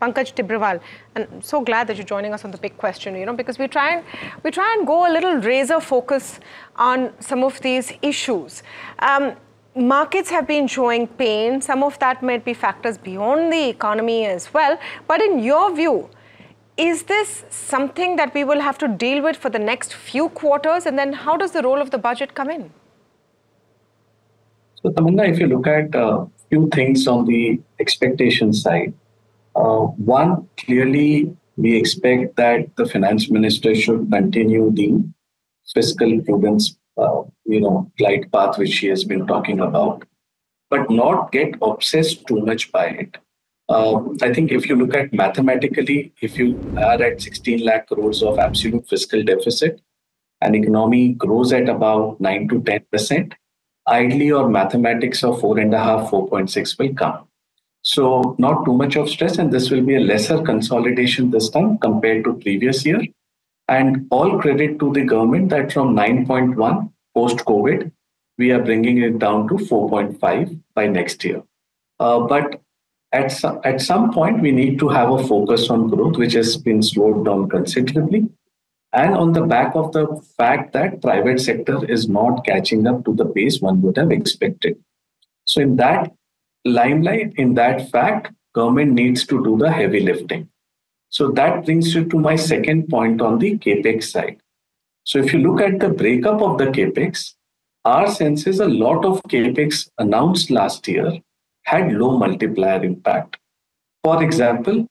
Pankaj Tibrewal. And I'm so glad that you're joining us on the big question, because we try and go a little razor focus on some of these issues. Markets have been showing pain. Some of that might be factors beyond the economy as well. But in your view, is this something that we will have to deal with for the next few quarters? And then how does the role of the budget come in? So, Tamanna, if you look at a few things on the expectation side, one, clearly, we expect that the finance minister should continue the fiscal prudence, glide path which she has been talking about, but not get obsessed too much by it. I think if you look at mathematically, if you are at 16 lakh crores of absolute fiscal deficit, and economy grows at about 9 to 10%, ideally your mathematics of 4.5, 4.6 will come. So not too much of stress, and this will be a lesser consolidation this time compared to previous year. And all credit to the government that from 9.1 post-COVID, we are bringing it down to 4.5 by next year. But at some point, we need to have a focus on growth, which has been slowed down considerably. And on the back of the fact that private sector is not catching up to the pace one would have expected. So in that limelight, in that fact, government needs to do the heavy lifting. So that brings you to my second point on the Capex side. So if you look at the breakup of the Capex, our sense is a lot of Capex announced last year had low multiplier impact. For example,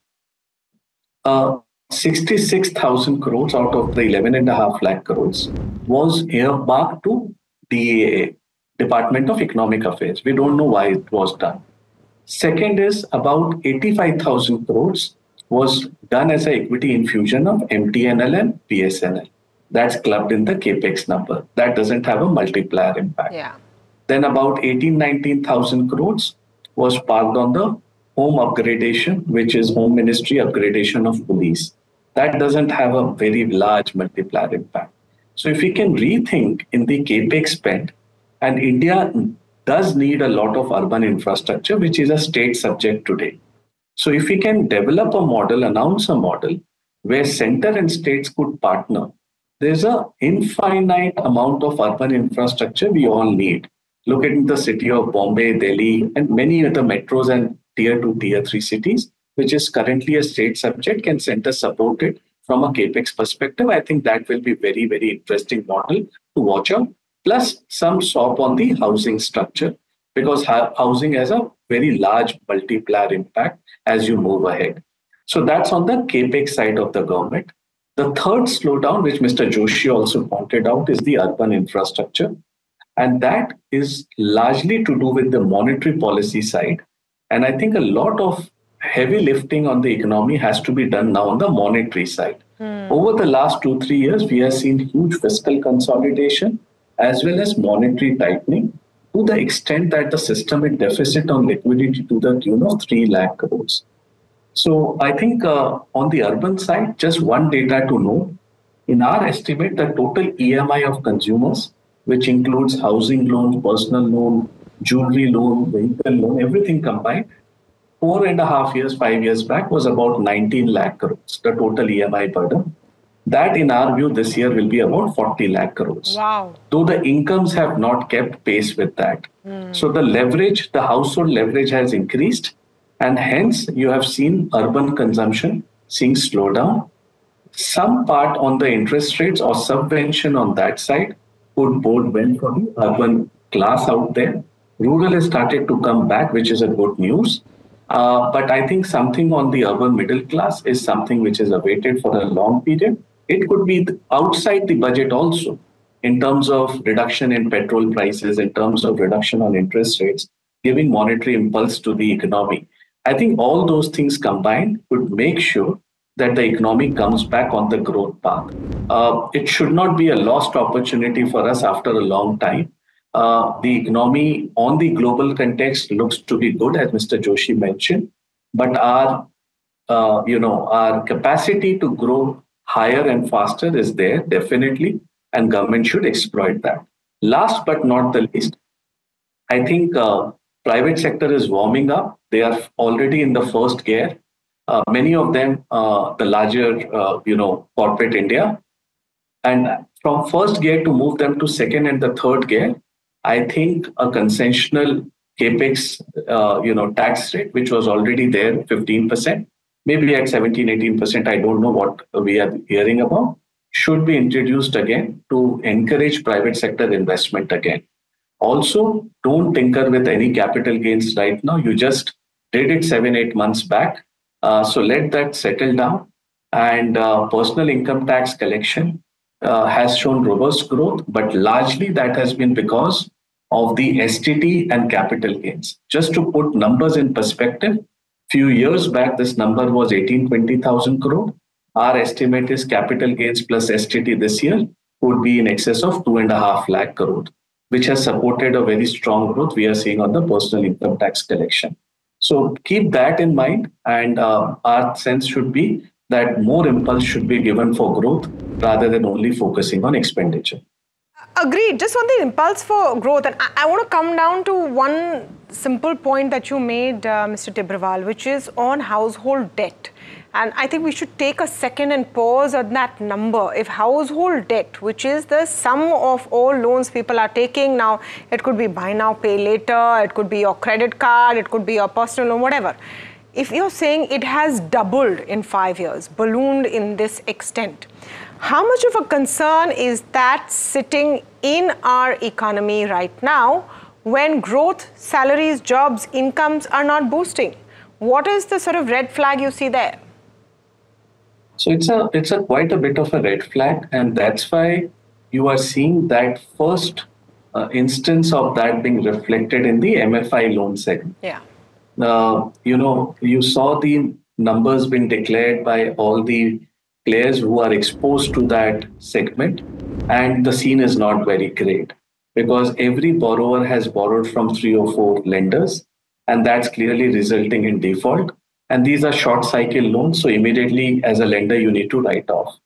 66,000 crores out of the 11.5 lakh crores was earmarked to DAA, Department of Economic Affairs. We don't know why it was done. Second is about 85,000 crores was done as an equity infusion of MTNL and BSNL. That's clubbed in the Capex number. That doesn't have a multiplier impact. Yeah. Then about 19,000 crores was parked on the home upgradation, which is Home Ministry upgradation of police. That doesn't have a very large multiplier impact. So if we can rethink in the Capex spend, and India does need a lot of urban infrastructure, which is a state subject today. So if we can develop a model, announce a model where center and states could partner, there's an infinite amount of urban infrastructure we all need. Look at the city of Bombay, Delhi, and many other metros and tier 2, tier 3 cities, which is currently a state subject. Can center support it from a Capex perspective? I think that will be very, very interesting model to watch out. Plus some swap on the housing structure, because housing has a very large multiplier impact as you move ahead. So that's on the Capex side of the government. The third slowdown, which Mr. Joshi also pointed out, is the urban infrastructure. And that is largely to do with the monetary policy side. And I think a lot of heavy lifting on the economy has to be done now on the monetary side. Over the last 2-3 years, we have seen huge fiscal consolidation as well as monetary tightening to the extent that the systemic deficit on liquidity to the tune of 3 lakh crores. So I think on the urban side, just one data to know, in our estimate, the total EMI of consumers, which includes housing loan, personal loan, jewelry loan, vehicle loan, everything combined, 4.5 years, 5 years back was about 19 lakh crores, the total EMI burden. That, in our view, this year will be about 40 lakh crores. Wow. Though the incomes have not kept pace with that. So the leverage, the household leverage has increased, and hence you have seen urban consumption seeing slowdown. Some part on the interest rates or subvention on that side could bode well for the urban class out there. Rural has started to come back, which is a good news. But I think something on the urban middle class is something which is awaited for a long period. It could be outside the budget also, in terms of reduction in petrol prices, in terms of reduction on interest rates, giving monetary impulse to the economy. I think all those things combined would make sure that the economy comes back on the growth path. It should not be a lost opportunity for us after a long time. The economy on the global context looks to be good, as Mr. Joshi mentioned, but our capacity to grow higher and faster is there, definitely, and government should exploit that. Last but not the least, I think private sector is warming up. They are already in the first gear. Many of them, the larger, corporate India. And from first gear to move them to second and the third gear, I think a conventional capex, tax rate, which was already there, 15%, maybe at 17, 18%, I don't know what we are hearing about, should be introduced again to encourage private sector investment again. Also, don't tinker with any capital gains right now. You just did it 7, 8 months back. So let that settle down. And personal income tax collection has shown robust growth, but largely that has been because of the STT and capital gains. Just to put numbers in perspective, few years back, this number was 18, 20,000 crore. Our estimate is capital gains plus STT this year would be in excess of 2.5 lakh crore, which has supported a very strong growth we are seeing on the personal income tax collection. So keep that in mind, and our sense should be that more impulse should be given for growth rather than only focusing on expenditure. Agreed. Just on the impulse for growth, and I want to come down to one simple point that you made, Mr. Tibrewal, which is on household debt. And I think we should take a second and pause on that number. If household debt, which is the sum of all loans people are taking now, it could be buy now, pay later, it could be your credit card, it could be your personal loan, whatever. If you're saying it has doubled in 5 years, ballooned in this extent, how much of a concern is that sitting in our economy right now when growth, salaries, jobs, incomes are not boosting? What is the sort of red flag you see there? So it's a quite a bit of a red flag, and that's why you are seeing that first instance of that being reflected in the MFI loan segment. Yeah. You saw the numbers being declared by all the players who are exposed to that segment, and the scene is not very great because every borrower has borrowed from 3 or 4 lenders, and that's clearly resulting in default. And these are short cycle loans, so immediately as a lender, you need to write off.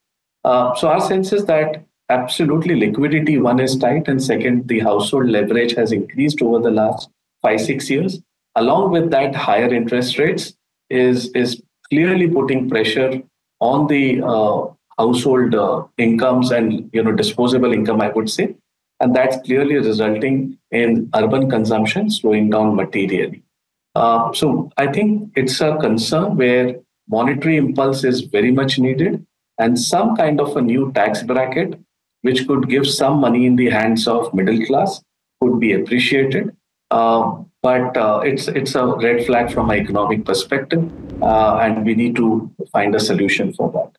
So our sense is that absolutely liquidity, one, is tight, and second, the household leverage has increased over the last 5, 6 years. Along with that, higher interest rates is clearly putting pressure on the household incomes and disposable income, I would say, and that's clearly resulting in urban consumption slowing down materially. So I think it's a concern where monetary impulse is very much needed, and some kind of a new tax bracket which could give some money in the hands of middle class could be appreciated. But it's a red flag from an economic perspective, and we need to find a solution for that.